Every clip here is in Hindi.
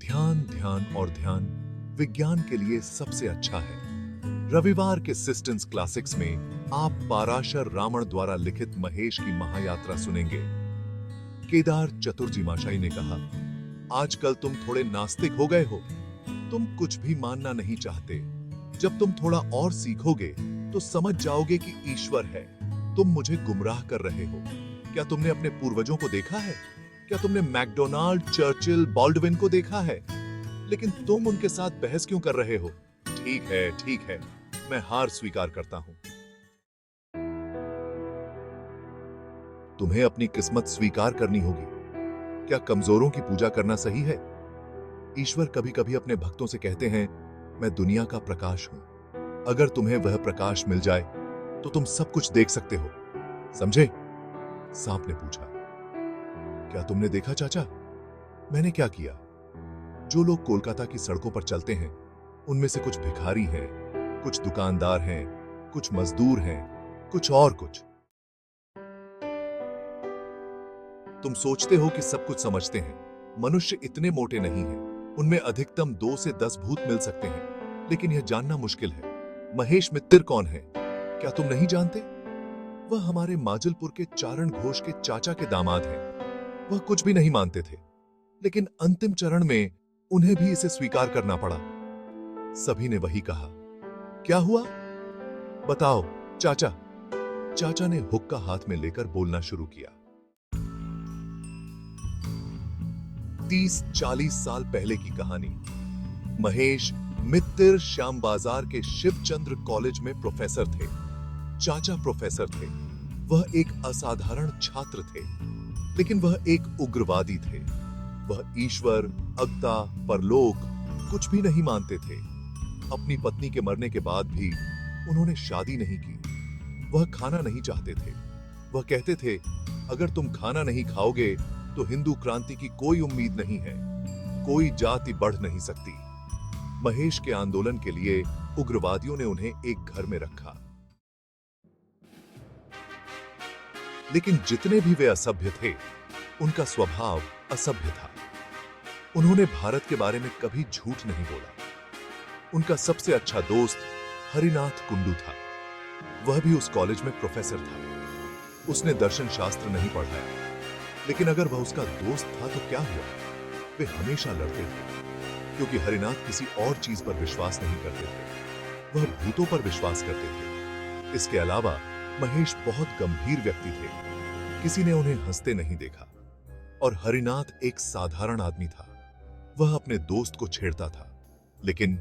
ध्यान, ध्यान और ध्यान विज्ञान के लिए सबसे अच्छा है। रविवार के सिस्टेंस क्लासिक्स में आप पाराशर रावण द्वारा लिखित महेश की महायात्रा सुनेंगे। केदार चतुर्जी माशाई ने कहा, आजकल तुम थोड़े नास्तिक हो गए हो। तुम कुछ भी मानना नहीं चाहते। जब तुम थोड़ा और सीखोगे तो समझ जाओगे कि ईश्वर है। तुम मुझे गुमराह कर रहे हो। क्या तुमने अपने पूर्वजों को देखा है? क्या तुमने मैकडोनाल्ड, चर्चिल, बॉल्डविन को देखा है? लेकिन तुम उनके साथ बहस क्यों कर रहे हो? ठीक है, मैं हार स्वीकार करता हूं। तुम्हें अपनी किस्मत स्वीकार करनी होगी। क्या कमजोरों की पूजा करना सही है? ईश्वर कभी कभी अपने भक्तों से कहते हैं, मैं दुनिया का प्रकाश हूं। अगर तुम्हें वह प्रकाश मिल जाए तो तुम सब कुछ देख सकते हो। समझे? सांप ने पूछा, क्या तुमने देखा चाचा? मैंने क्या किया? जो लोग कोलकाता की सड़कों पर चलते हैं उनमें से कुछ भिखारी हैं, कुछ दुकानदार हैं, कुछ मजदूर हैं, कुछ और कुछ। तुम सोचते हो कि सब कुछ समझते हैं। मनुष्य इतने मोटे नहीं हैं। उनमें अधिकतम 2 से 10 भूत मिल सकते हैं, लेकिन यह जानना मुश्किल है। महेश मित्तर कौन है? क्या तुम नहीं जानते? वह हमारे माजलपुर के चारण घोष के चाचा के दामाद हैं। वह कुछ भी नहीं मानते थे, लेकिन अंतिम चरण में उन्हें भी इसे स्वीकार करना पड़ा। सभी ने वही कहा। क्या हुआ? बताओ चाचा। चाचा ने हुक्का हाथ में लेकर बोलना शुरू किया। 30-40 साल पहले की कहानी। महेश मित्तर श्याम बाजार के शिवचंद्र कॉलेज में प्रोफेसर थे। चाचा प्रोफेसर थे। वह एक असाधारण छात्र थे, लेकिन वह एक उग्रवादी थे। वह ईश्वर, अगता, परलोक कुछ भी नहीं मानते थे। अपनी पत्नी के मरने के बाद भी उन्होंने शादी नहीं की। वह खाना नहीं चाहते थे। वह कहते थे, अगर तुम खाना नहीं खाओगे तो हिंदू क्रांति की कोई उम्मीद नहीं है। कोई जाति बढ़ नहीं सकती। महेश के आंदोलन के लिए उग्रवादियों ने उन्हें एक घर में रखा। लेकिन जितने भी वे असभ्य थे, उनका स्वभाव असभ्य था। उन्होंने भारत के बारे में कभी झूठ नहीं बोला। उनका सबसे अच्छा दोस्त हरिनाथ कुंडू था। वह भी उस कॉलेज में प्रोफेसर था। उसने दर्शन शास्त्र नहीं पढ़ाया, लेकिन अगर वह उसका दोस्त था तो क्या हुआ? वे हमेशा लड़ते थे, क्योंकि हरिनाथ किसी और चीज पर विश्वास नहीं करते थे। वह भूतों पर विश्वास करते थे। इसके अलावा महेश बहुत गंभीर व्यक्ति थे। किसी ने उन्हें हंसते नहीं देखा। और हरिनाथ एक साधारण आदमी था। वह अपने दोस्त को छेड़ता था, लेकिन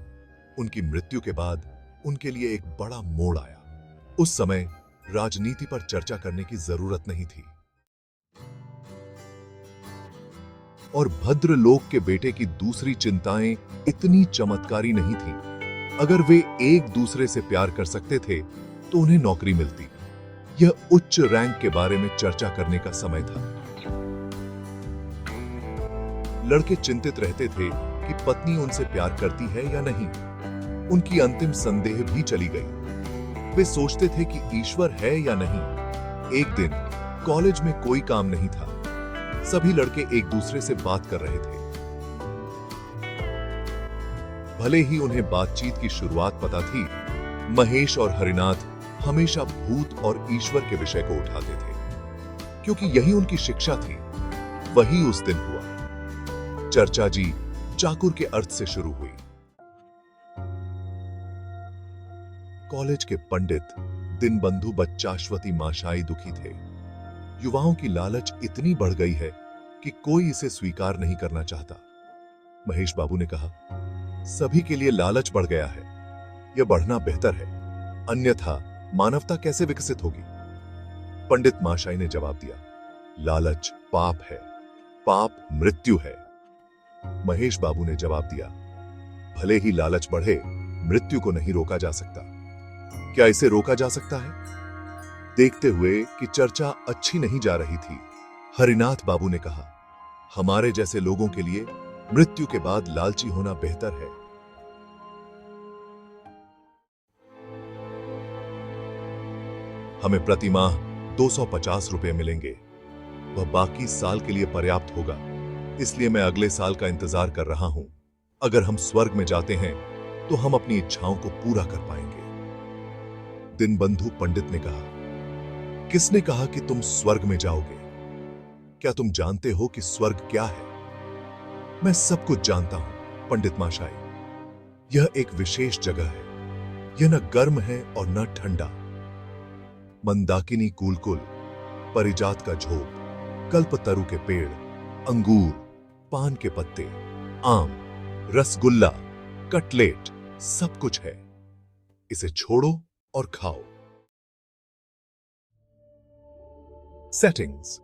उनकी मृत्यु के बाद उनके लिए एक बड़ा मोड़ आया। उस समय राजनीति पर चर्चा करने की जरूरत नहीं थी। और भद्रलोक के बेटे की दूसरी चिंताएं इतनी चमत्कारी नहीं थीं। अगर वे एक दूसरे से प्यार कर सकते थे तो उन्हें नौकरी मिलती। यह उच्च रैंक के बारे में चर्चा करने का समय था। लड़के चिंतित रहते थे कि पत्नी उनसे प्यार करती है या नहीं। उनकी अंतिम संदेह भी चली गई। वे सोचते थे कि ईश्वर है या नहीं। एक दिन कॉलेज में कोई काम नहीं था। सभी लड़के एक दूसरे से बात कर रहे थे। भले ही उन्हें बातचीत की शुरुआत पता थी, महेश और हरिनाथ हमेशा भूत और ईश्वर के विषय को उठाते थे, क्योंकि यही उनकी शिक्षा थी। वही उस दिन हुआ। चर्चा जी चाकुर के अर्थ से शुरू हुई। कॉलेज के पंडित दीनबंधु बच्चाश्वती माशाई दुखी थे। युवाओं की लालच इतनी बढ़ गई है कि कोई इसे स्वीकार नहीं करना चाहता। महेश बाबू ने कहा, सभी के लिए लालच बढ़ गया है। यह बढ़ना बेहतर है, अन्यथा मानवता कैसे विकसित होगी? पंडित माशाई ने जवाब दिया, लालच पाप है। पाप मृत्यु है। महेश बाबू ने जवाब दिया, भले ही लालच बढ़े, मृत्यु को नहीं रोका जा सकता। क्या इसे रोका जा सकता है? देखते हुए कि चर्चा अच्छी नहीं जा रही थी, हरिनाथ बाबू ने कहा, हमारे जैसे लोगों के लिए मृत्यु के बाद लालची होना बेहतर है। हमें प्रति माह 250 रुपए मिलेंगे। वह बाकी साल के लिए पर्याप्त होगा, इसलिए मैं अगले साल का इंतजार कर रहा हूं। अगर हम स्वर्ग में जाते हैं तो हम अपनी इच्छाओं को पूरा कर पाएंगे। दीनबंधु पंडित ने कहा, किसने कहा कि तुम स्वर्ग में जाओगे? क्या तुम जानते हो कि स्वर्ग क्या है? मैं सब कुछ जानता हूं पंडित महाशय। यह एक विशेष जगह है। यह न गर्म है और न ठंडा। मंदाकिनी कूलकुल, परिजात का झोप, कल्पतरु के पेड़, अंगूर, पान के पत्ते, आम, रसगुल्ला, कटलेट, सब कुछ है। इसे छोड़ो और खाओ। सेटिंग्स।